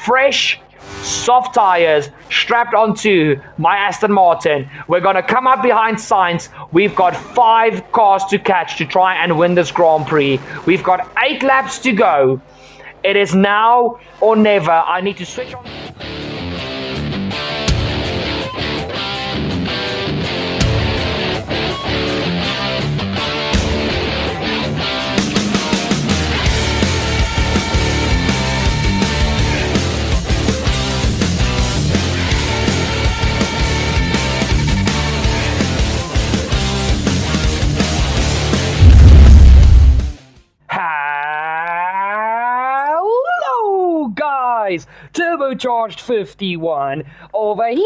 fresh, soft tires strapped onto my Aston Martin. We're going to come up behind Sainz. We've got 5 cars to catch to try and win this Grand Prix. We've got 8 laps to go. It is now or never. I need to switch on. Turbocharged 51 over here.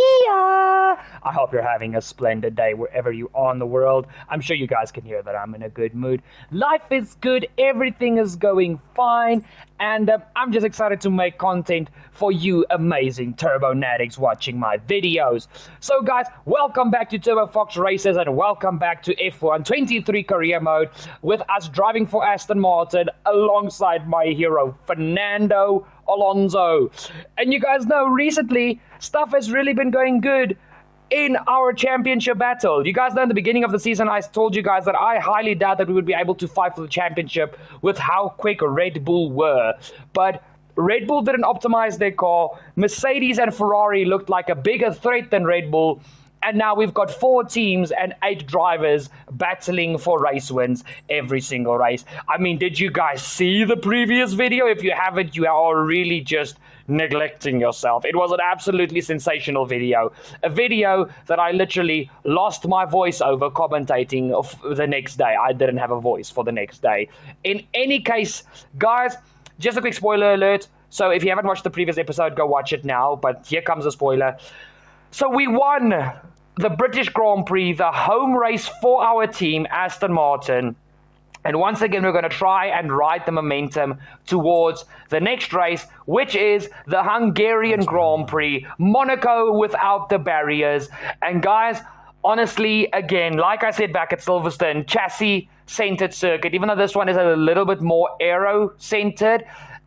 I hope you're having a splendid day wherever you are in the world. I'm sure you guys can hear that I'm in a good mood. Life is good, everything is going fine, and I'm just excited to make content for you amazing Turbonatics watching my videos. So guys, welcome back to Turbo Fox Races and welcome back to F1 23 career mode with us driving for Aston Martin alongside my hero Fernando Alonso. And you guys know recently stuff has really been going good in our championship battle. You guys know in the beginning of the season I told you guys that I highly doubt that we would be able to fight for the championship with how quick Red Bull were. But Red Bull didn't optimize their car. Mercedes and Ferrari looked like a bigger threat than Red Bull. And now we've got 4 teams and 8 drivers battling for race wins every single race. I mean, did you guys see the previous video? If you haven't, you are really just neglecting yourself. It was an absolutely sensational video. A video that I literally lost my voice over commentating of the next day. I didn't have a voice for the next day. In any case, guys, just a quick spoiler alert. So if you haven't watched the previous episode, go watch it now. But here comes a spoiler. So we won the British Grand Prix, the home race for our team, Aston Martin. And once again, we're going to try and ride the momentum towards the next race, which is the Hungarian Grand Prix, Monaco without the barriers. And guys, honestly, again, like I said back at Silverstone, chassis-centered circuit, even though this one is a little bit more aero-centered,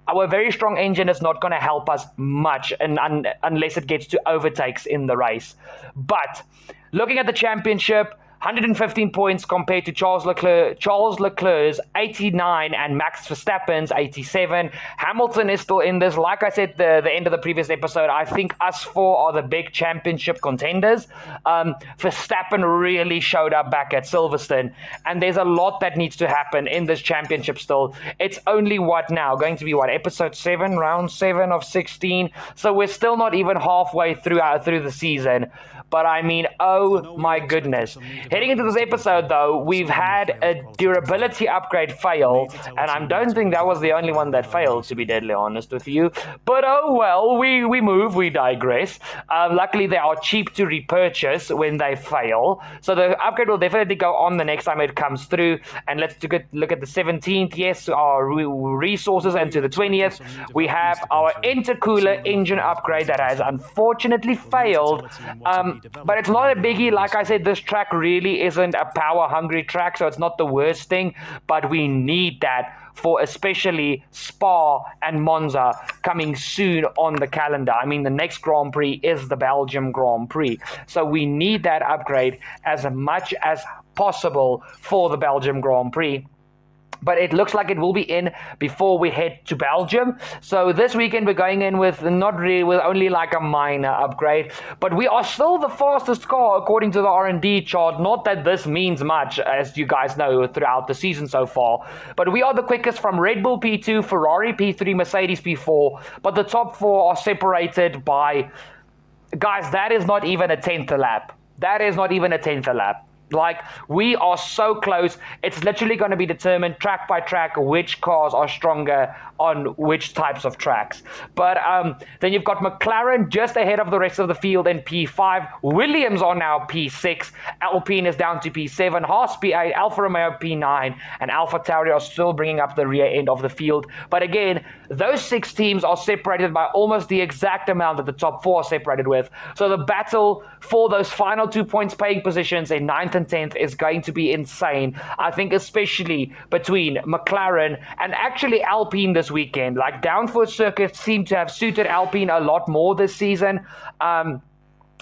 our very strong engine is not going to help us much unless it gets to overtakes in the race. But looking at the championship, 115 points compared to Charles Leclerc's 89 and Max Verstappen's 87. Hamilton is still in this. Like I said the end of the previous episode, I think us 4 are the big championship contenders. Verstappen really showed up back at Silverstone, and there's a lot that needs to happen in this championship still. It's only going to be episode 7, round 7 of 16. So we're still not even halfway through the season. But I mean, oh my goodness. Heading into this episode, though, we've had a durability upgrade fail, and I don't think that was the only one that failed, to be deadly honest with you. But oh well, we digress. Luckily, they are cheap to repurchase when they fail, so the upgrade will definitely go on the next time it comes through. And let's look at the 17th, yes, our resources, and to the 20th, we have our intercooler engine upgrade that has unfortunately failed. But it's not a biggie. Like I said, this track really isn't a power-hungry track, so it's not the worst thing. But we need that for especially Spa and Monza coming soon on the calendar. I mean, the next Grand Prix is the Belgium Grand Prix. So we need that upgrade as much as possible for the Belgium Grand Prix. But it looks like it will be in before we head to Belgium. So this weekend we're going in with only like a minor upgrade. But we are still the fastest car according to the R&D chart. Not that this means much, as you guys know, throughout the season so far. But we are the quickest from Red Bull P2, Ferrari P3, Mercedes P4. But the top 4 are separated by... Guys, that is not even a 10th a lap. That is not even a 10th a lap. Like, we are so close. It's literally going to be determined track by track which cars are stronger on which types of tracks. But then you've got McLaren just ahead of the rest of the field in P5. Williams are now P6. Alpine is down to P7. Haas P8. Alfa Romeo P9. And AlphaTauri are still bringing up the rear end of the field. But again, those 6 teams are separated by almost the exact amount that the top 4 are separated with. So the battle for those final 2 points paying positions in 9th and 10th is going to be insane. I think especially between McLaren and actually Alpine this this weekend. Like, downforce circuits seem to have suited Alpine a lot more this season.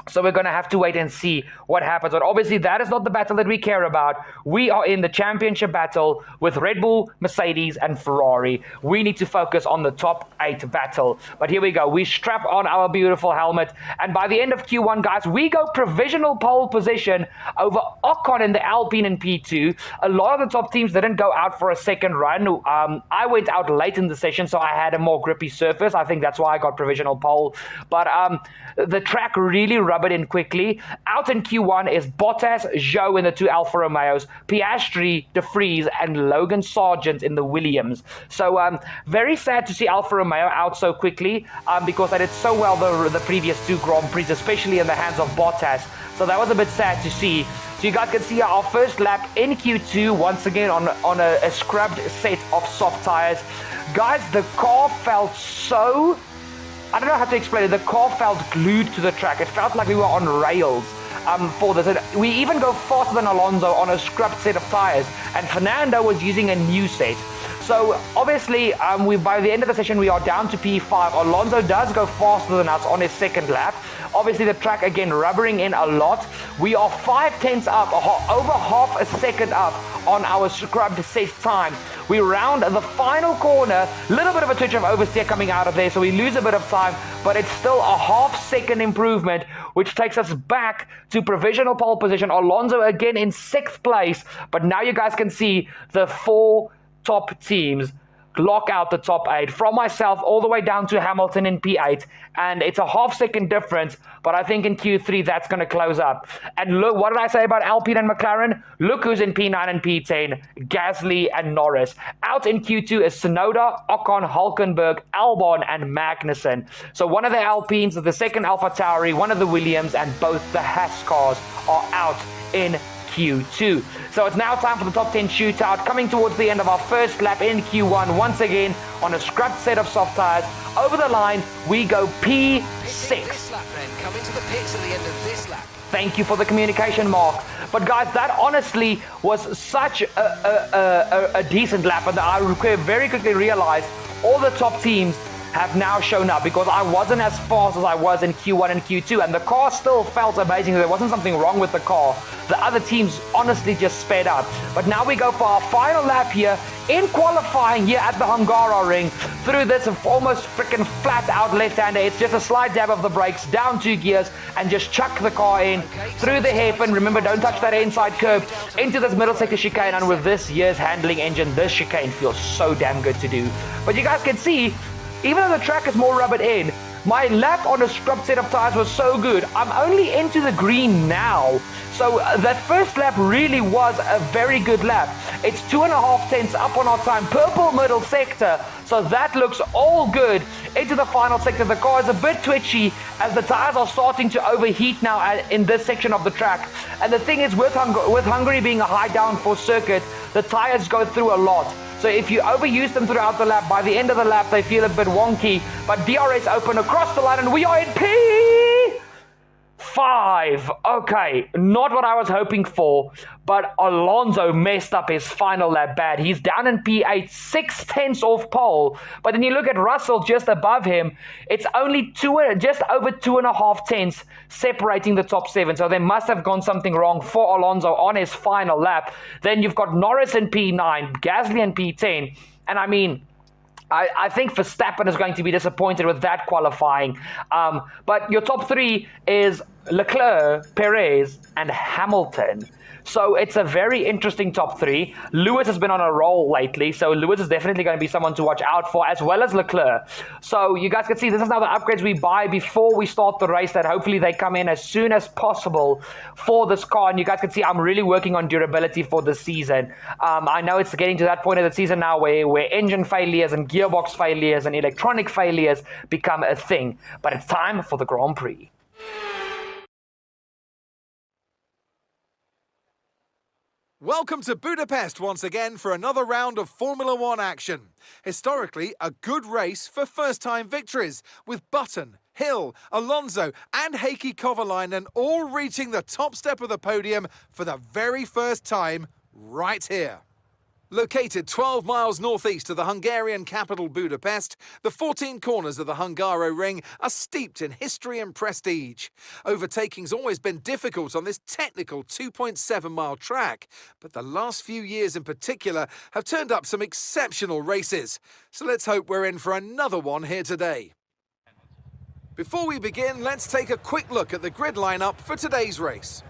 So we're going to have to wait and see what happens. But obviously, that is not the battle that we care about. We are in the championship battle with Red Bull, Mercedes, and Ferrari. We need to focus on the top 8 battle. But here we go. We strap on our beautiful helmet. And by the end of Q1, guys, we go provisional pole position over Ocon in the Alpine in P2. A lot of the top teams didn't go out for a second run. I went out late in the session, so I had a more grippy surface. I think that's why I got provisional pole. But the track really rub it in quickly. Out in Q1 is Bottas, Zhou in the 2 Alfa Romeos, Piastri, De Vries, and Logan Sargent in the Williams. So very sad to see Alfa Romeo out so quickly because they did so well the previous 2 Grand Prix, especially in the hands of Bottas. So that was a bit sad to see. So you guys can see our first lap in Q2, once again on a scrubbed set of soft tires. Guys, the car felt so... I don't know how to explain it. The car felt glued to the track. It felt like we were on rails for this. And we even go faster than Alonso on a scrubbed set of tires. And Fernando was using a new set. So obviously, by the end of the session, we are down to P5. Alonso does go faster than us on his second lap. Obviously, the track, again, rubbering in a lot. We are 5/10 up, over half a second up on our scrubbed set time. We round the final corner, little bit of a touch of oversteer coming out of there, so we lose a bit of time, but it's still a half-second improvement, which takes us back to provisional pole position. Alonso again in 6th place, but now you guys can see the 4 top teams lock out the top 8, from myself all the way down to Hamilton in P8, and it's a half-second difference, but I think in Q3 that's going to close up. And look, what did I say about Alpine and McLaren? Look who's in P9 and P10, Gasly and Norris. Out in Q2 is Tsunoda, Ocon, Hulkenberg, Albon, and Magnussen. So one of the Alpines, the second AlphaTauri, one of the Williams, and both the Haas cars are out in Q2. So it's now time for the top 10 shootout, coming towards the end of our first lap in Q1, once again on a scrubbed set of soft tires. Over the line, we go P6. Coming to the pits at the end of this lap. Thank you for the communication, Mark. But guys, that honestly was such a decent lap, and I very quickly realized all the top teams have now shown up, because I wasn't as fast as I was in Q1 and Q2, and the car still felt amazing. There wasn't something wrong with the car. The other teams honestly just sped up. But now we go for our final lap here in qualifying here at the Hungaroring through this almost freaking flat out left-hander. It's just a slight dab of the brakes, down 2 gears, and just chuck the car in through the hairpin. Remember, don't touch that inside curb, into this middle sector chicane, and with this year's handling engine, this chicane feels so damn good to do. But you guys can see, even though the track is more rubbered in, my lap on a scrubbed set of tires was so good. I'm only into the green now. So that first lap really was a very good lap. It's 2.5 tenths up on our time. Purple middle sector. So that looks all good. Into the final sector, the car is a bit twitchy as the tires are starting to overheat now in this section of the track. And the thing is, with Hungary being a high downforce circuit, the tires go through a lot. So if you overuse them throughout the lap, by the end of the lap, they feel a bit wonky. But DRS open across the line, and we are in P5. Okay, not what I was hoping for, but Alonso messed up his final lap bad. He's down in P8, 6 tenths off pole. But then you look at Russell just above him, it's only just over 2.5 tenths separating the top 7. So there must have gone something wrong for Alonso on his final lap. Then you've got Norris in P9, Gasly in P10. And I mean, I think Verstappen is going to be disappointed with that qualifying. But your top 3 is Leclerc, Perez, and Hamilton. So it's a very interesting top 3. Lewis has been on a roll lately, so Lewis is definitely going to be someone to watch out for, as well as Leclerc. So you guys can see this is now the upgrades we buy before we start the race, that hopefully they come in as soon as possible for this car. And you guys can see I'm really working on durability for this season. I know it's getting to that point of the season now where engine failures and gearbox failures and electronic failures become a thing. But it's time for the Grand Prix. Welcome to Budapest once again for another round of Formula One action. Historically, a good race for first-time victories, with Button, Hill, Alonso and Heikki Kovalainen all reaching the top step of the podium for the very first time right here. Located 12 miles northeast of the Hungarian capital Budapest, the 14 corners of the Hungaro Ring are steeped in history and prestige. Overtaking's always been difficult on this technical 2.7-mile track, but the last few years in particular have turned up some exceptional races. So let's hope we're in for another one here today. Before we begin, let's take a quick look at the grid lineup for today's race.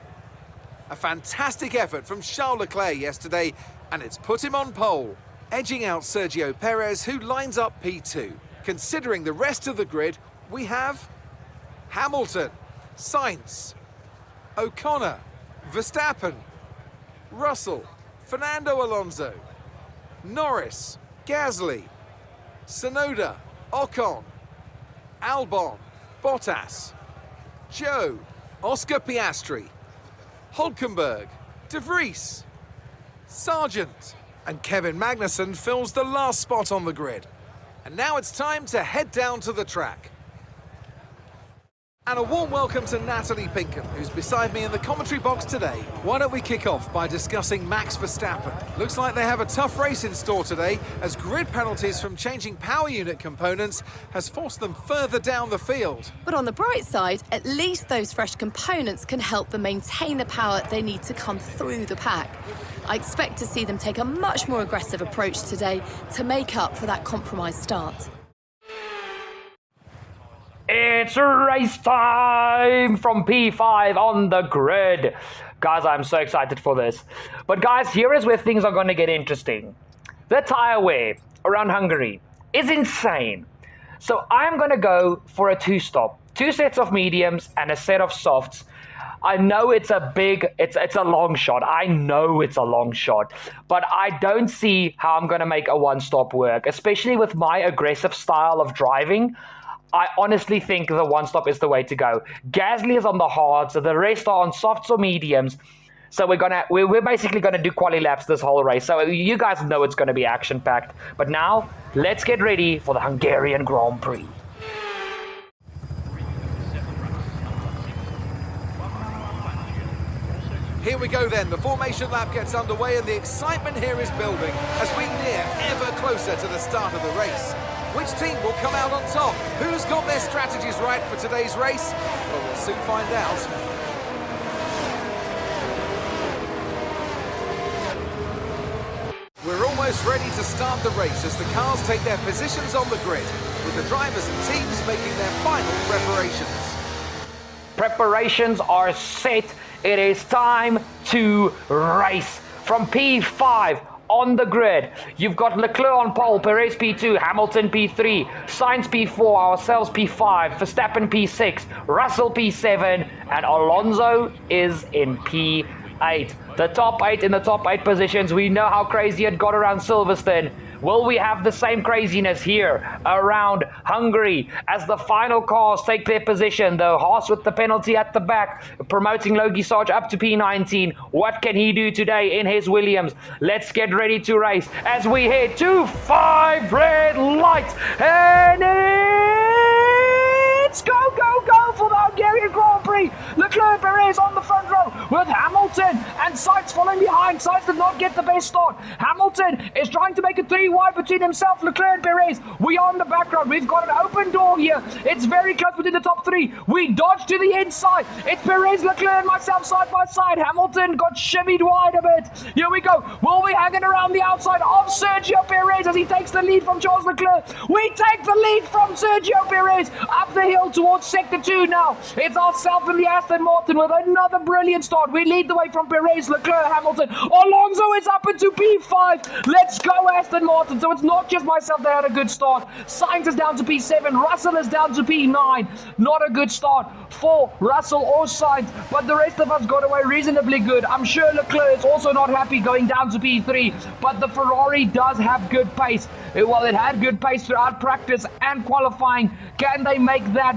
A fantastic effort from Charles Leclerc yesterday, and it's put him on pole, edging out Sergio Perez, who lines up P2. Considering the rest of the grid, we have Hamilton, Sainz, O'Connor, Verstappen, Russell, Fernando Alonso, Norris, Gasly, Tsunoda, Ocon, Albon, Bottas, Joe, Oscar Piastri, Hulkenberg, De Vries, Sargent, and Kevin Magnussen fills the last spot on the grid. And now it's time to head down to the track. And a warm welcome to Natalie Pinkham, who's beside me in the commentary box today. Why don't we kick off by discussing Max Verstappen? Looks like they have a tough race in store today, as grid penalties from changing power unit components has forced them further down the field. But on the bright side, at least those fresh components can help them maintain the power they need to come through the pack. I expect to see them take a much more aggressive approach today to make up for that compromised start. It's race time from P5 on the grid. Guys, I'm so excited for this. But guys, here is where things are going to get interesting. The tyre wear around Hungary is insane. So I'm going to go for a two-stop. 2 sets of mediums and a set of softs. I know it's a long shot. I know it's a long shot. But I don't see how I'm going to make a one-stop work, especially with my aggressive style of driving. I honestly think the one-stop is the way to go. Gasly is on the hards, so the rest are on softs or mediums. So we're basically gonna do quali laps this whole race. So you guys know it's gonna be action-packed. But now, let's get ready for the Hungarian Grand Prix. Here we go then, the formation lap gets underway and the excitement here is building as we near ever closer to the start of the race. Which team will come out on top? Who's got their strategies right for today's race? Well, we'll soon find out. We're almost ready to start the race as the cars take their positions on the grid, with the drivers and teams making their final preparations. Preparations are set. It is time to race from P5. On the grid, you've got Leclerc on pole, Perez P2, Hamilton P3, Sainz P4, ourselves P5, Verstappen P6, Russell P7, and Alonso is in P8. The top 8 in the top 8 positions. We know how crazy it got around Silverstone. Will we have the same craziness here around Hungary as the final cars take their position? The Haas with the penalty at the back, promoting Logie Sarge up to P19. What can he do today in his Williams? Let's get ready to race as we head to 5 red lights. And it's go, go, go for the Hungarian Grand Prix. Leclerc Perez on the front row with Hamilton and Sainz following behind. Sainz did not get the best start. Hamilton is trying to make it 3 wide between himself, Leclerc and Perez. We are on the background. We've got an open door here. It's very close between the top 3. We dodge to the inside. It's Perez, Leclerc, and myself side by side. Hamilton got shimmied wide a bit. Here we go. Will we hang it around the outside of Sergio Perez as he takes the lead from Charles Leclerc? We take the lead from Sergio Perez up the hill towards sector 2 now. It's ourselves and the Aston Martin with another brilliant start. We lead the way from Perez, Leclerc, Hamilton. Alonso is up into P5. Let's go, Aston Martin. So it's not just myself that had a good start. Sainz is down to P7. Russell is down to P9. Not a good start for Russell or Sainz, but the rest of us got away reasonably good. I'm sure Leclerc is also not happy going down to P3, but the Ferrari does have good pace. Well, it had good pace throughout practice and qualifying. Can they make that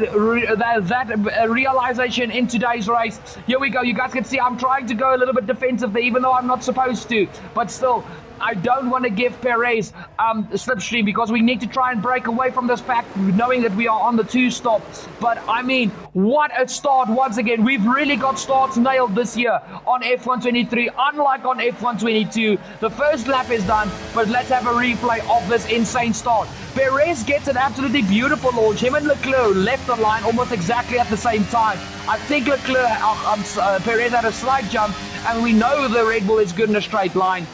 realization in today's race? Here we go. You guys can see I'm trying to go a little bit defensive there, even though I'm not supposed to. But still, I don't want to give Perez slipstream because we need to try and break away from this pack, knowing that we are on the 2-stop. But I mean, what a start once again. We've really got starts nailed this year on F123, unlike on F122. The first lap is done, but let's have a replay of this insane start. Perez gets an absolutely beautiful launch. Him and Leclerc left the line almost exactly at the same time. I think Perez had a slight jump, and we know the Red Bull is good in a straight line.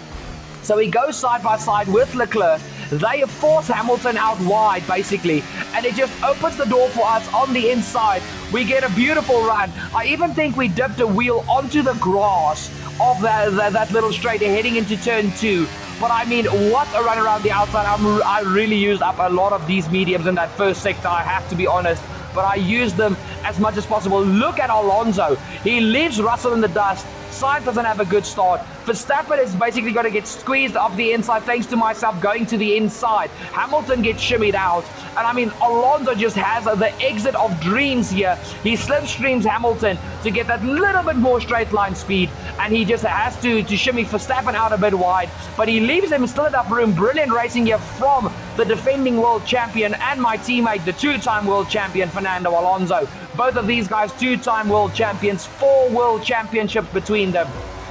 So he goes side by side with Leclerc. They force Hamilton out wide, basically, and it just opens the door for us on the inside. We get a beautiful run. I even think we dipped a wheel onto the grass of that little straight heading into turn 2. But I mean, what a run around the outside. I really used up a lot of these mediums in that first sector, I have to be honest. But I used them as much as possible. Look at Alonso. He leaves Russell in the dust. Sainz doesn't have a good start. Verstappen is basically going to get squeezed off the inside thanks to myself going to the inside. Hamilton gets shimmied out. And I mean, Alonso just has the exit of dreams here. He slipstreams Hamilton to get that little bit more straight line speed. And he just has to shimmy Verstappen out a bit wide. But he leaves him still enough room. Brilliant racing here from the defending world champion and my teammate, the 2-time world champion, Fernando Alonso. Both of these guys, 2-time world champions, 4 world championships between them.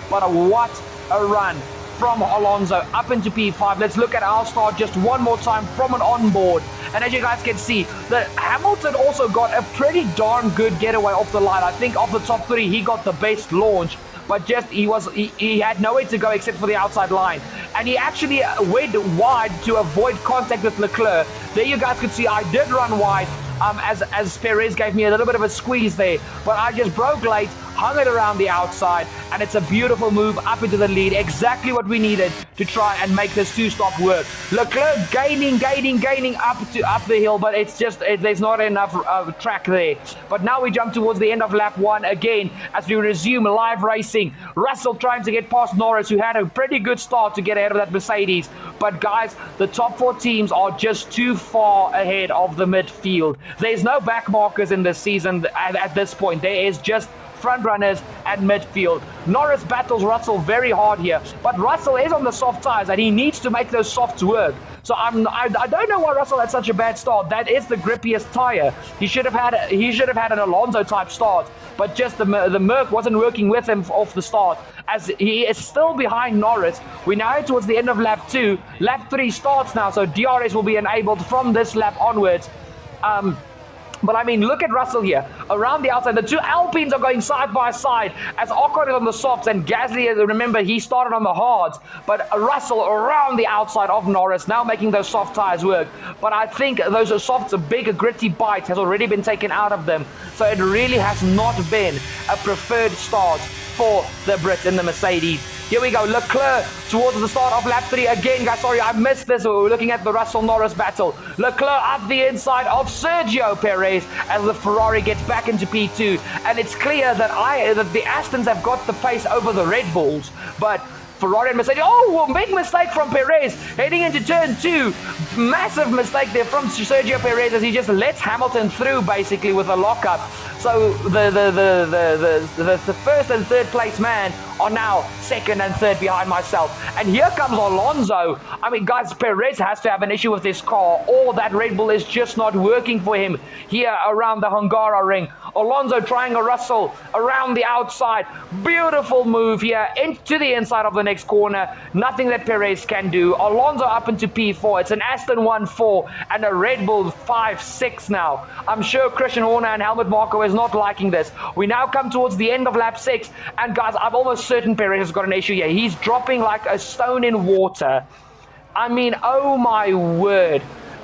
But what a run from Alonso up into P5. Let's look at our start just one more time from an onboard. And as you guys can see, that Hamilton also got a pretty darn good getaway off the line. I think of the top 3, he got the best launch. But just he had nowhere to go except for the outside line. And he actually went wide to avoid contact with Leclerc. There you guys could see I did run wide. As Perez gave me a little bit of a squeeze there. But I just broke late, hung it around the outside, and it's a beautiful move up into the lead. Exactly what we needed to try and make this 2-stop work. Leclerc gaining up the hill, but it's just, there's not enough track there. But now we jump towards the end of lap 1 again as we resume live racing. Russell trying to get past Norris, who had a pretty good start to get ahead of that Mercedes. But guys, the top 4 teams are just too far ahead of the midfield. There's no back markers in this season at this point. There is just front runners and midfield. Norris battles Russell very hard here, but Russell is on the soft tires and he needs to make those softs work. So I don't know why Russell had such a bad start. That is the grippiest tire. He should have had an Alonso type start, but just the Merc wasn't working with him off the start, as he is still behind Norris. We now head towards the end of lap 2. Lap 3 starts now, so DRS will be enabled from this lap onwards. But I mean, look at Russell here. Around the outside, the 2 Alpines are going side by side as Ocon is on the softs and Gasly, remember, he started on the hards. But Russell around the outside of Norris, now making those soft tires work. But I think those softs, a big gritty bite has already been taken out of them. So it really has not been a preferred start for the Brits in the Mercedes. Here we go, Leclerc towards the start of lap 3 again, guys. Sorry, I missed this. We're looking at the Russell-Norris battle. Leclerc up the inside of Sergio Perez as the Ferrari gets back into P2. And it's clear that the Astons have got the pace over the Red Bulls. But Ferrari and Mercedes, oh, big mistake from Perez heading into turn 2. Massive mistake there from Sergio Perez as he just lets Hamilton through basically with a lockup. So the first and third place man are now second and third behind myself. And here comes Alonso. I mean, guys, Perez has to have an issue with this car, or that Red Bull is just not working for him here around the Hungaroring. Alonso trying a Russell around the outside. Beautiful move here into the inside of the next corner. Nothing that Perez can do. Alonso up into P4. It's an Aston 1-4 and a Red Bull 5-6 now. I'm sure Christian Horner and Helmut Marko is not liking this. We now come towards the end of lap 6. And guys, I'm almost certain Perez has got an issue here. He's dropping like a stone in water. I mean, oh my word.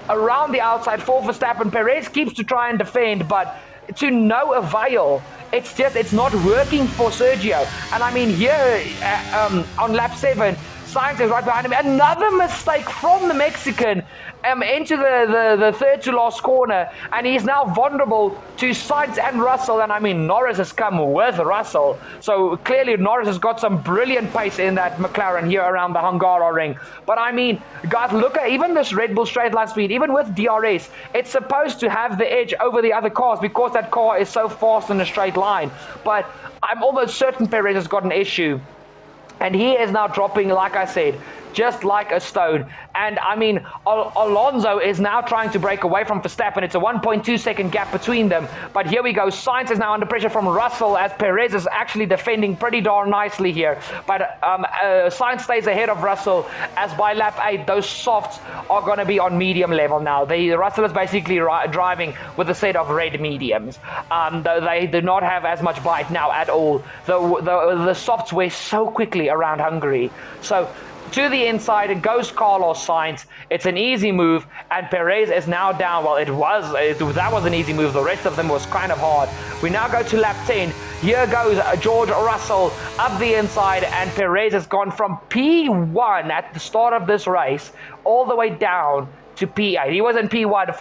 Around the outside for Verstappen. Perez keeps to try and defend, but to no avail. It's not working for Sergio. And I mean, here on lap 7, Sainz is right behind him. Another mistake from the Mexican into the third to last corner. And he's now vulnerable to Sainz and Russell. And I mean, Norris has come with Russell. So clearly Norris has got some brilliant pace in that McLaren here around the Hungaroring. But I mean, guys, look at even this Red Bull straight line speed. Even with DRS, it's supposed to have the edge over the other cars because that car is so fast in a straight line. But I'm almost certain Perez has got an issue. And he is now dropping, like I said, just like a stone. And I mean, Alonso is now trying to break away from Verstappen. It's a 1.2 second gap between them. But here we go. Sainz is now under pressure from Russell, as Perez is actually defending pretty darn nicely here. But Sainz stays ahead of Russell, as by lap 8, those softs are going to be on medium level now. Russell is basically driving with a set of red mediums. They do not have as much bite now at all. The softs wear so quickly around Hungary. So to the inside, it goes Carlos Sainz. It's an easy move, and Perez is now down. Well, that was an easy move. The rest of them was kind of hard. We now go to lap 10. Here goes George Russell up the inside, and Perez has gone from P1 at the start of this race all the way down to P8. He was in P1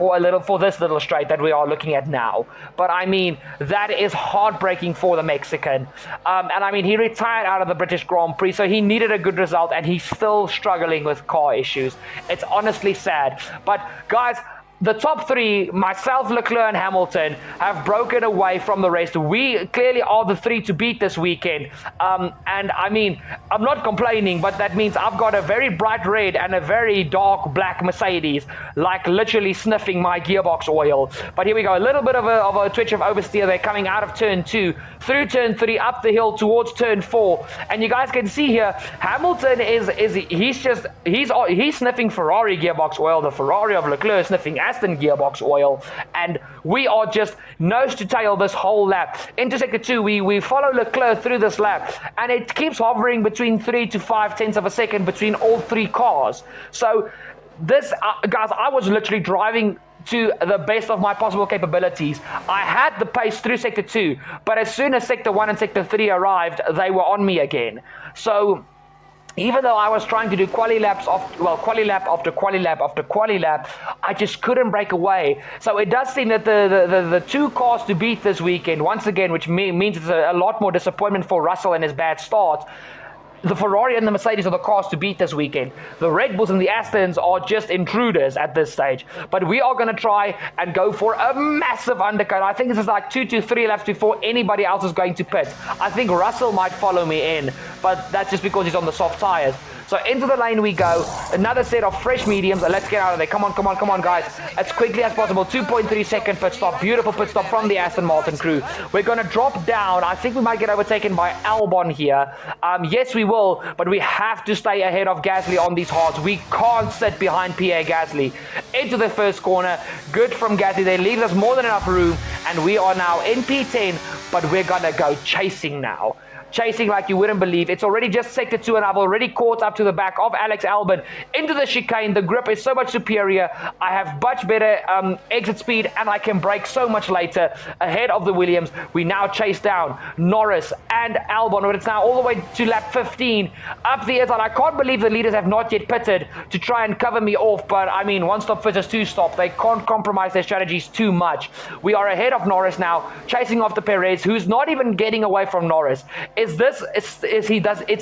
for this little straight that we are looking at now. But I mean, that is heartbreaking for the Mexican. And I mean, he retired out of the British Grand Prix, so he needed a good result, and he's still struggling with car issues. It's honestly sad. But guys, the top three, myself, Leclerc, and Hamilton, have broken away from the rest. We clearly are the three to beat this weekend. And I mean, I'm not complaining, but that means I've got a very bright red and a very dark black Mercedes, like literally sniffing my gearbox oil. But here we go, a little bit of a twitch of oversteer there, coming out of turn 2, through turn 3, up the hill towards turn 4. And you guys can see here, Hamilton he's sniffing Ferrari gearbox oil. The Ferrari of Leclerc is sniffing Aston gearbox oil, and we are just nose to tail this whole lap. Into sector 2, we follow Leclerc through this lap, and it keeps hovering between 3 to 5 tenths of a second between all three cars. So this, guys, I was literally driving to the best of my possible capabilities. I had the pace through sector 2, but as soon as sector 1 and sector 3 arrived, they were on me again. So even though I was trying to do quali lap after quali lap, I just couldn't break away. So it does seem that the two cars to beat this weekend, once again, which means it's a lot more disappointment for Russell and his bad start, the Ferrari and the Mercedes are the cars to beat this weekend. The Red Bulls and the Astons are just intruders at this stage. But we are going to try and go for a massive undercut. I think this is like 2 to 3 laps before anybody else is going to pit. I think Russell might follow me in, but that's just because he's on the soft tires. So into the lane we go. Another set of fresh mediums. Let's get out of there. Come on, guys. As quickly as possible. 2.3 second pit stop. Beautiful pit stop from the Aston Martin crew. We're going to drop down. I think we might get overtaken by Albon here. Yes, we will, but we have to stay ahead of Gasly on these hards. We can't sit behind Pierre Gasly. Into the first corner. Good from Gasly. They leave us more than enough room, and we are now in P10, but we're going to go chasing now. Chasing like you wouldn't believe. It's already just sector 2, and I've already caught up to the back of Alex Albon into the chicane. The grip is so much superior. I have much better exit speed, and I can brake so much later. Ahead of the Williams, we now chase down Norris and Albon, but it's now all the way to lap 15 up the inside. I can't believe the leaders have not yet pitted to try and cover me off, but I mean, one stop versus two stop. They can't compromise their strategies too much. We are ahead of Norris now, chasing after Perez, who's not even getting away from Norris. It's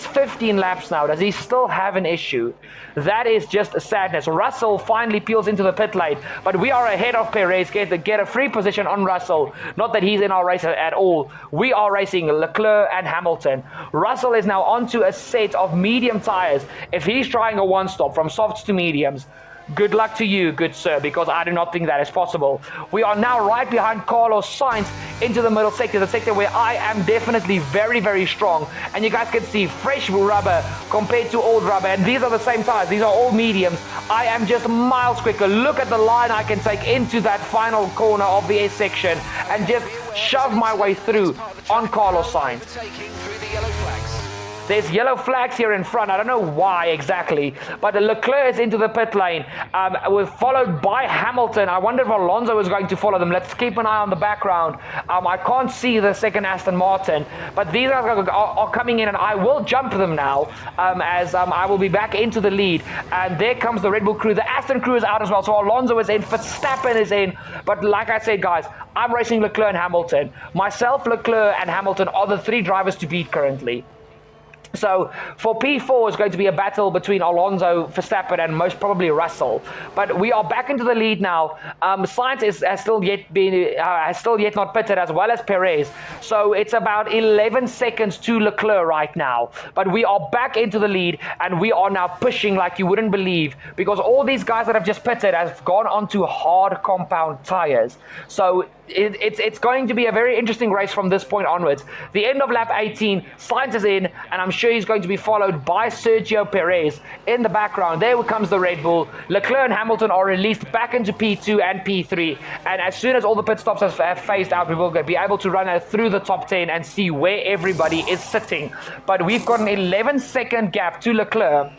15 laps now. Does he still have an issue? That is just a sadness. Russell finally peels into the pit lane, but we are ahead of Perez. Get a free position on Russell. Not that he's in our race at all. We are racing Leclerc and Hamilton. Russell is now onto a set of medium tires. If he's trying a one-stop from softs to mediums, good luck to you, good sir, because I do not think that is possible. We are now right behind Carlos Sainz into the middle sector, the sector where I am definitely very, very strong. And you guys can see fresh rubber compared to old rubber. And these are the same tires. These are all mediums. I am just miles quicker. Look at the line I can take into that final corner of the S section and just shove my way through on Carlos Sainz. There's yellow flags here in front. I don't know why exactly, but Leclerc is into the pit lane. We're followed by Hamilton. I wonder if Alonso is going to follow them. Let's keep an eye on the background. I can't see the second Aston Martin, but these are coming in, and I will jump them now as I will be back into the lead. And there comes the Red Bull crew. The Aston crew is out as well, so Alonso is in. Verstappen is in. But like I said, guys, I'm racing Leclerc and Hamilton. Myself, Leclerc, and Hamilton are the three drivers to beat currently. So for P4 is going to be a battle between Alonso, Verstappen, and most probably Russell. But we are back into the lead now. Sainz has still yet not pitted, as well as Perez. So it's about 11 seconds to Leclerc right now. But we are back into the lead, and we are now pushing like you wouldn't believe, because all these guys that have just pitted have gone onto hard compound tires. So it's going to be a very interesting race from this point onwards. The end of lap 18, Sainz is in, and I'm sure he's going to be followed by Sergio Perez in the background. There comes the Red Bull. Leclerc and Hamilton are released back into P2 and P3, and as soon as all the pit stops have phased out, we will be able to run through the top 10 and see where everybody is sitting. But we've got an 11-second gap to Leclerc,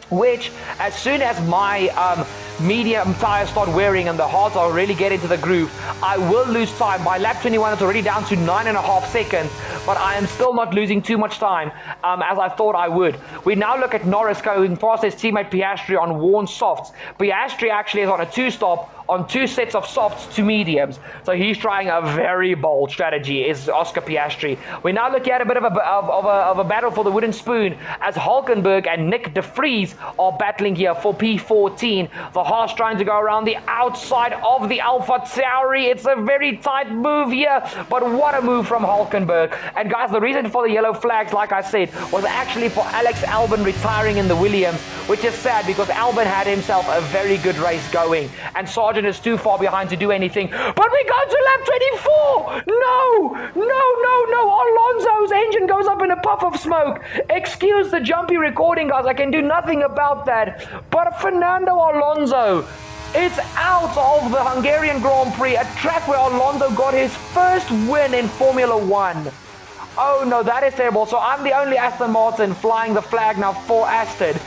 which as soon as my medium tires start wearing and the hards are really getting to the groove, I will lose time. By lap 21, it's already down to 9.5 seconds, but I am still not losing too much time as I thought I would. We now look at Norris going past his teammate Piastri on worn softs. Piastri actually is on a 2-stop on 2 sets of softs to mediums. So he's trying a very bold strategy, is Oscar Piastri. We now look at a bit of a battle for the wooden spoon as Hulkenberg and Nick de Vries are battling here for P14. The Haas trying to go around the outside of the Alpha Tauri. It's a very tight move here, but what a move from Hulkenberg. And guys, the reason for the yellow flags, like I said, was actually for Alex Albon retiring in the Williams, which is sad because Albon had himself a very good race going, and Sargent is too far behind to do anything. But we go to lap 24! No! Alonso's engine goes up in a puff of smoke. Excuse the jumpy recording, guys. I can do nothing about that. But Fernando Alonso is out of the Hungarian Grand Prix, a track where Alonso got his first win in Formula 1. Oh no, that is terrible. So I'm the only Aston Martin flying the flag now for Aston.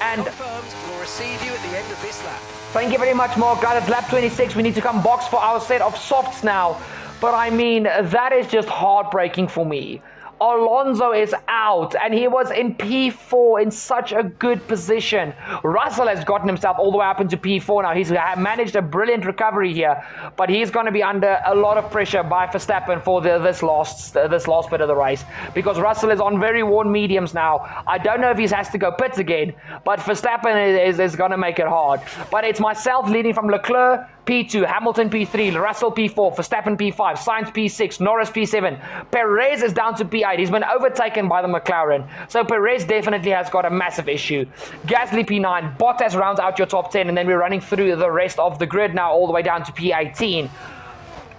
And we'll receive you at the end of this lap. Thank you very much, Mark. Guys, it's lap 26. We need to come box for our set of softs now. But I mean, that is just heartbreaking for me. Alonso is out, and he was in P4 in such a good position. Russell has gotten himself all the way up into P4 now. He's managed a brilliant recovery here, but he's going to be under a lot of pressure by Verstappen for this last bit of the race, because Russell is on very worn mediums now. I don't know if he has to go pits again, but Verstappen is going to make it hard. But it's myself leading from Leclerc P2, Hamilton P3, Russell P4, Verstappen P5, Sainz P6, Norris P7. Perez is down to P8. He's been overtaken by the McLaren. So Perez definitely has got a massive issue. Gasly P9, Bottas rounds out your top 10, and then we're running through the rest of the grid now all the way down to P18.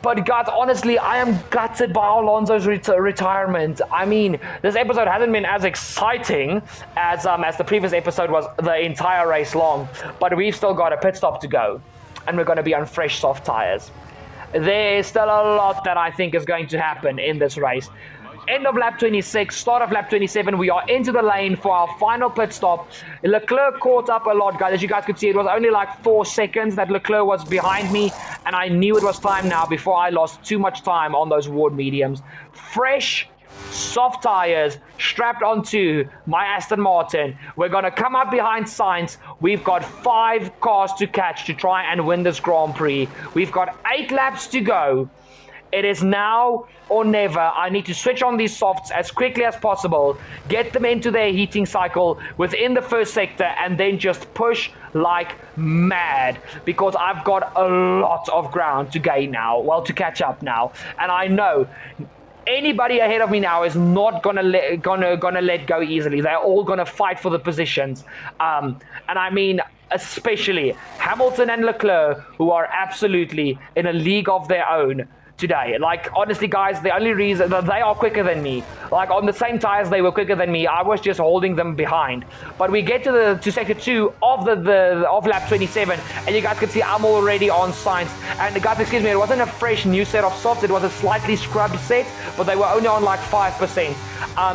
But guys, honestly, I am gutted by Alonso's retirement. I mean, this episode hasn't been as exciting as the previous episode was the entire race long. But we've still got a pit stop to go, and we're going to be on fresh soft tires. There's still a lot that I think is going to happen in this race. End of lap 26, start of lap 27, we are into the lane for our final pit stop. Leclerc caught up a lot, guys. As you guys could see, it was only like 4 seconds that Leclerc was behind me, and I knew it was time now before I lost too much time on those ward mediums. Fresh soft tires strapped onto my Aston Martin. We're going to come up behind Sainz. We've got 5 cars to catch to try and win this Grand Prix. We've got 8 laps to go. It is now or never. I need to switch on these softs as quickly as possible, get them into their heating cycle within the first sector, and then just push like mad, because I've got a lot of ground to gain now, well, to catch up now. And I know anybody ahead of me now is not gonna let go easily. They're all gonna fight for the positions, and I mean especially Hamilton and Leclerc, who are absolutely in a league of their own today. Like, honestly, guys, the only reason that they are quicker than me, like on the same tires they were quicker than me, I was just holding them behind. But we get to sector 2 of of lap 27, and you guys can see I'm already on Sainz. And guys, excuse me, it wasn't a fresh new set of softs, it was a slightly scrubbed set, but they were only on like 5%.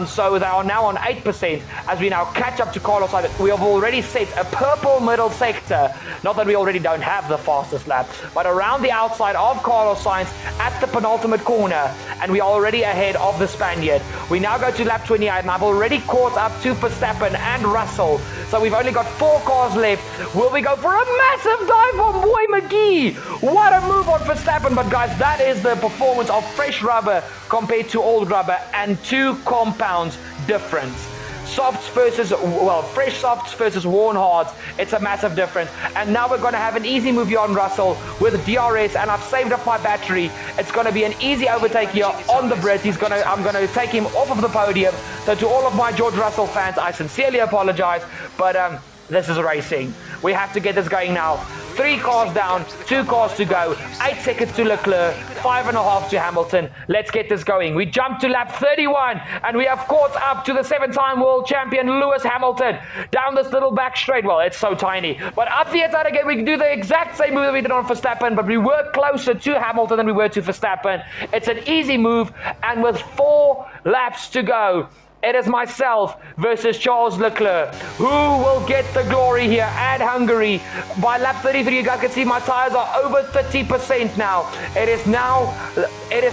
So they are now on 8% as we now catch up to Carlos Sainz. We have already set a purple middle sector. Not that we already don't have the fastest lap, but around the outside of Carlos Sainz at the penultimate corner, and we are already ahead of the Spaniard. We now go to lap 28, and I've already caught up to Verstappen and Russell. So we've only got 4 cars left. Will we go for a massive dive on Boy McGee? What a move on Verstappen. But guys, that is the performance of fresh rubber compared to old rubber, and 2 compounds difference. Softs versus, well, fresh softs versus worn hards, it's a massive difference. And now we're going to have an easy move here on Russell with DRS, and I've saved up my battery. It's going to be an easy overtake here on the Brit. I'm going to take him off of the podium. So to all of my George Russell fans, I sincerely apologize, but this is racing. We have to get this going now. 3 cars down, 2 cars to go, 8 seconds to Leclerc, 5.5 to Hamilton. Let's get this going. We jump to lap 31, and we have caught up to the 7-time world champion Lewis Hamilton down this little back straight. Well, it's so tiny. But up the inside again, we can do the exact same move that we did on Verstappen, but we were closer to Hamilton than we were to Verstappen. It's an easy move, and with 4 laps to go, it is myself versus Charles Leclerc. Who will get the glory here at Hungary? By lap 33, you guys can see my tires are over 30% now. It is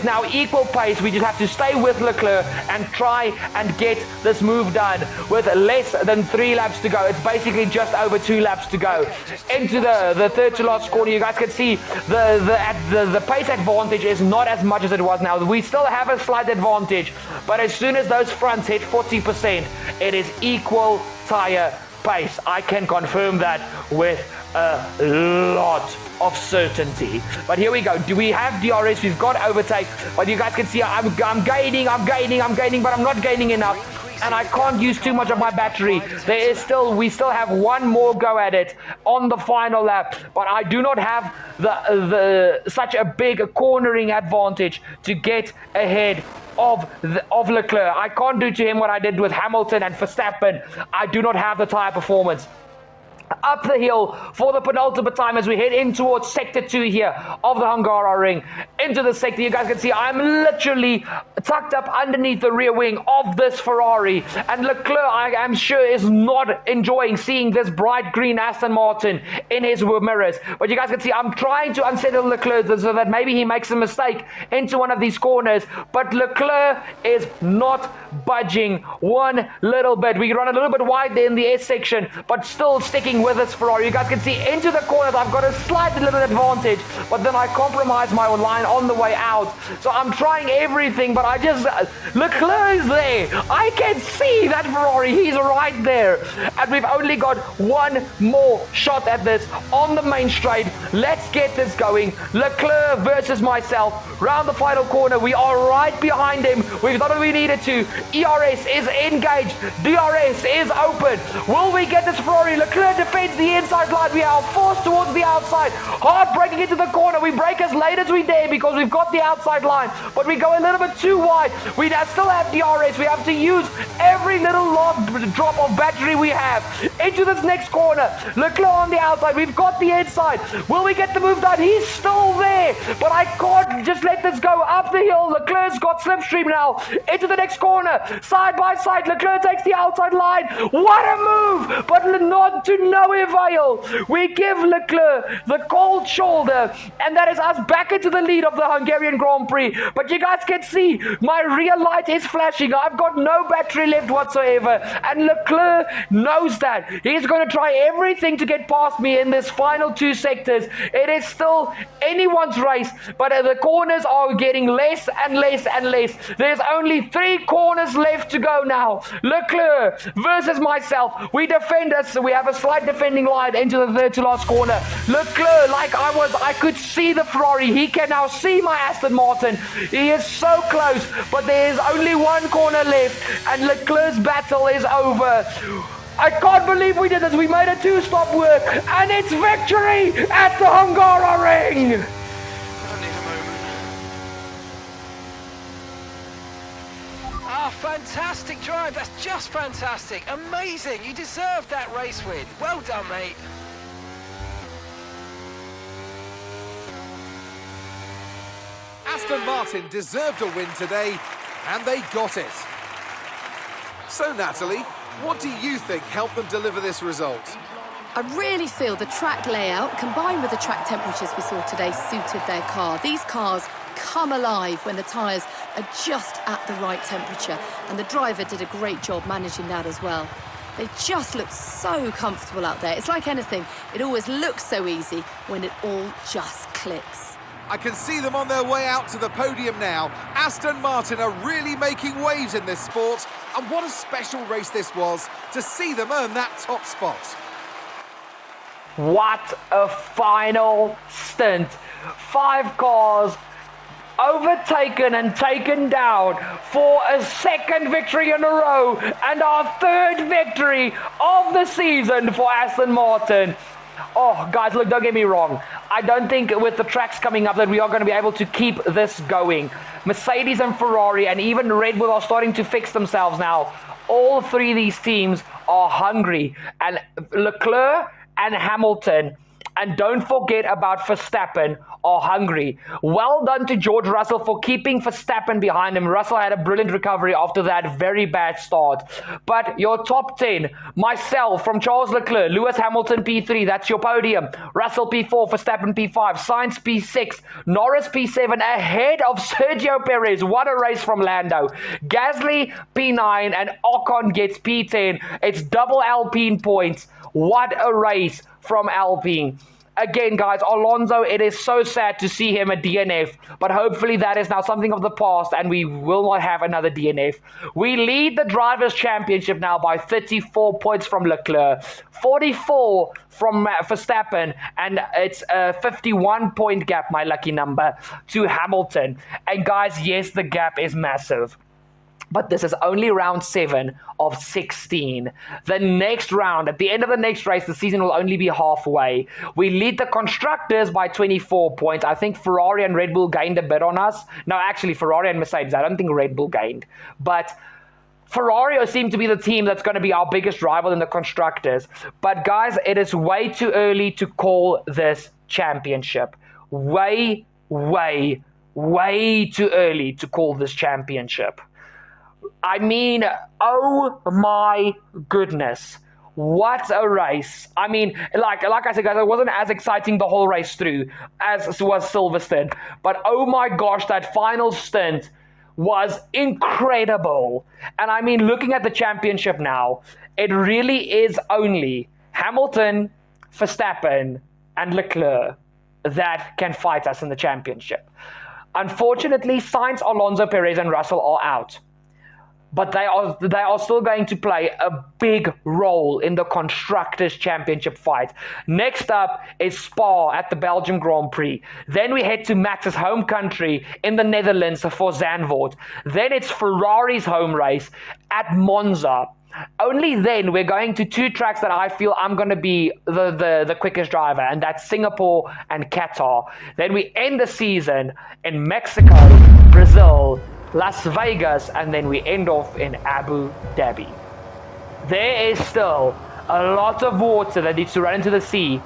now equal pace. We just have to stay with Leclerc and try and get this move done with less than 3 laps to go. It's basically just over 2 laps to go. Into the third to last corner, you guys can see the pace advantage is not as much as it was now. We still have a slight advantage, but as soon as those fronts hit 40%, it is equal tire pace. I can confirm that with a lot of certainty. But here we go. Do we have DRS? We've got overtake, but you guys can see I'm gaining, but I'm not gaining enough, and I can't use too much of my battery. We still have one more go at it on the final lap, but I do not have such a big cornering advantage to get ahead of Leclerc. I can't do to him what I did with Hamilton and Verstappen. I do not have the tire performance. Up the hill for the penultimate time as we head in towards sector 2 here of the Hungaroring. Into the sector, you guys can see I'm literally tucked up underneath the rear wing of this Ferrari, and Leclerc, I am sure, is not enjoying seeing this bright green Aston Martin in his mirrors. But you guys can see I'm trying to unsettle Leclerc so that maybe he makes a mistake into one of these corners, but Leclerc is not budging one little bit. We run a little bit wide there in the S section, but still sticking with this Ferrari. You guys can see into the corners I've got a slight little advantage, but then I compromise my line on the way out. So I'm trying everything, but Leclerc is there. I can see that Ferrari. He's right there. And we've only got one more shot at this on the main straight. Let's get this going. Leclerc versus myself. Round the final corner. We are right behind him. We've done what we needed to. ERS is engaged. DRS is open. Will we get this Ferrari? Leclerc defends the inside line. We are forced towards the outside. Hard braking into the corner. We brake as late as we dare because we've got the outside line, but we go a little bit too wide. We now still have DRS. We have to use every little drop of battery we have. Into this next corner. Leclerc on the outside. We've got the inside. Will we get the move done? He's still there, but I can't just let this go up the hill. Leclerc's got slipstream now. Into the next corner. Side by side. Leclerc takes the outside line. What a move, but not to no avail. We give Leclerc the cold shoulder, and that is us back into the lead of the Hungarian Grand Prix. But you guys can see my rear light is flashing. I've got no battery left whatsoever, and Leclerc knows that. He's going to try everything to get past me in this final 2 sectors. It is still anyone's race, but the corners are getting less and less and less. There's only 3 corners left to go now. Leclerc versus myself. We defend us. We have a slight defending line into the third to last corner. Leclerc, like I could see the Ferrari. He can now see my Aston Martin. He is so close, but there is only 1 corner left, and Leclerc's battle is over. I can't believe we did this. We made a 2-stop work, and it's victory at the Hungaroring. Fantastic drive. That's just fantastic. Amazing. You deserved that race win. Well done, mate. Aston Martin deserved a win today, and they got it. So, Natalie, what do you think helped them deliver this result? I really feel the track layout, combined with the track temperatures we saw today, suited their car. These cars come alive when the tyres are just at the right temperature, and the driver did a great job managing that as well. They just look so comfortable out there. It's like anything, it always looks so easy when it all just clicks. I can see them on their way out to the podium now. Aston Martin are really making waves in this sport, and what a special race this was to see them earn that top spot. What a final stint. 5 cars overtaken and taken down for a second victory in a row and our 3rd victory of the season for Aston Martin. Oh, guys, look, don't get me wrong. I don't think with the tracks coming up that we are going to be able to keep this going. Mercedes and Ferrari and even Red Bull are starting to fix themselves now. All 3 of these teams are hungry. And Leclerc and Hamilton, and don't forget about Verstappen, are hungry. Well done to George Russell for keeping Verstappen behind him. Russell had a brilliant recovery after that very bad start. But your top 10, myself from Charles Leclerc, Lewis Hamilton P3, that's your podium. Russell P4, Verstappen P5, Sainz P6, Norris P7, ahead of Sergio Perez. What a race from Lando. Gasly P9 and Ocon gets P10. It's double Alpine points. What a race from Alpine. Again, guys, Alonso, it is so sad to see him at DNF, but hopefully that is now something of the past and we will not have another DNF. We lead the Drivers' Championship now by 34 points from Leclerc, 44 from Verstappen, and it's a 51-point gap, my lucky number, to Hamilton. And guys, yes, the gap is massive. But this is only round 7 of 16. The next round, at the end of the next race, the season will only be halfway. We lead the constructors by 24 points. I think Ferrari and Red Bull gained a bit on us. No, actually, Ferrari and Mercedes. I don't think Red Bull gained. But Ferrari seem to be the team that's going to be our biggest rival in the constructors. But guys, it is way too early to call this championship. Way too early to call this championship. I mean, oh my goodness. What a race. I mean, like I said, guys, it wasn't as exciting the whole race through as was Silverstone. But oh my gosh, that final stint was incredible. And I mean, looking at the championship now, it really is only Hamilton, Verstappen, and Leclerc that can fight us in the championship. Unfortunately, Sainz, Alonso, Perez, and Russell are out. But they are still going to play a big role in the Constructors' Championship fight. Next up is Spa at the Belgium Grand Prix. Then we head to Max's home country in the Netherlands for Zandvoort. Then it's Ferrari's home race at Monza. Only then we're going to 2 tracks that I feel I'm going to be the quickest driver, and that's Singapore and Qatar. Then we end the season in Mexico, Brazil, Las Vegas, and then we end off in Abu Dhabi. There is still a lot of water that needs to run into the sea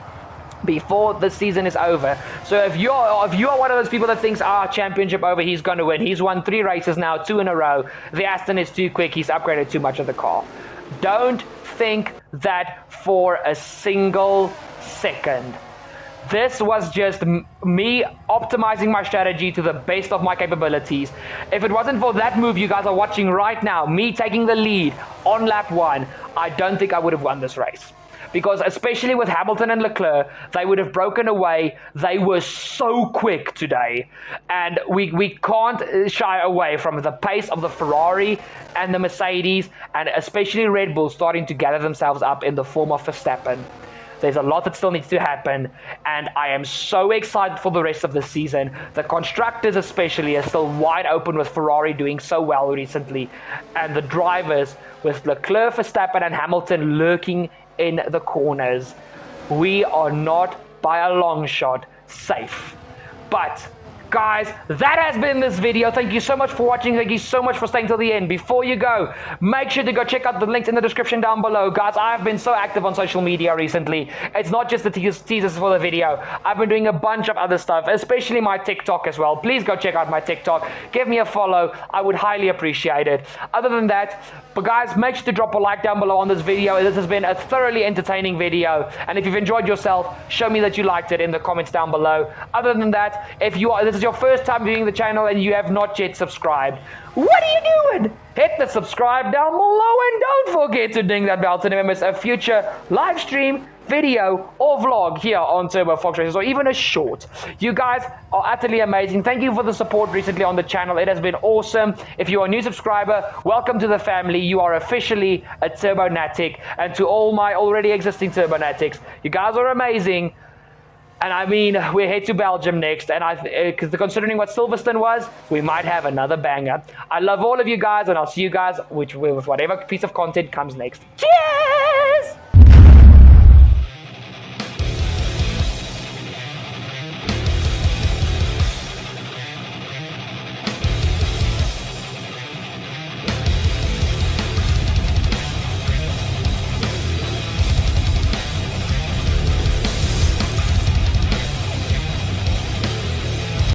before the season is over. So if you are one of those people that thinks, championship over, he's going to win. He's won 3 races now, 2 in a row. The Aston is too quick. He's upgraded too much of the car. Don't think that for a single second. This was just me optimizing my strategy to the best of my capabilities. If it wasn't for that move you guys are watching right now, me taking the lead on lap 1, I don't think I would have won this race. Because especially with Hamilton and Leclerc, they would have broken away. They were so quick today. And we can't shy away from the pace of the Ferrari and the Mercedes, and especially Red Bull starting to gather themselves up in the form of Verstappen. There's a lot that still needs to happen, and I am so excited for the rest of the season. The constructors especially are still wide open with Ferrari doing so well recently, and the drivers with Leclerc, Verstappen, and Hamilton lurking in the corners. We are not, by a long shot, safe. But guys, that has been this video. Thank you so much for watching. Thank you so much for staying till the end. Before you go, make sure to go check out the links in the description down below. Guys, I have been so active on social media recently. It's not just the teasers for the video. I've been doing a bunch of other stuff, especially my TikTok as well. Please go check out my TikTok. Give me a follow. I would highly appreciate it. Other than that, but guys, make sure to drop a like down below on this video. This has been a thoroughly entertaining video. And if you've enjoyed yourself, show me that you liked it in the comments down below. Other than that, this this is your first time viewing the channel and you have not yet subscribed, what are you doing? Hit the subscribe down below and don't forget to ding that bell to never miss a future live stream, video, or vlog here on Turbo Fox Racers, or even a short. You guys are utterly amazing. Thank you for the support recently on the channel. It has been awesome. If you are a new subscriber, welcome to the family. You are officially a Turbonatic. And to all my already existing Turbonatics, you guys are amazing. And I mean, we head to Belgium next, and because considering what Silverstone was, we might have another banger. I love all of you guys, and I'll see you guys with whatever piece of content comes next. Cheers!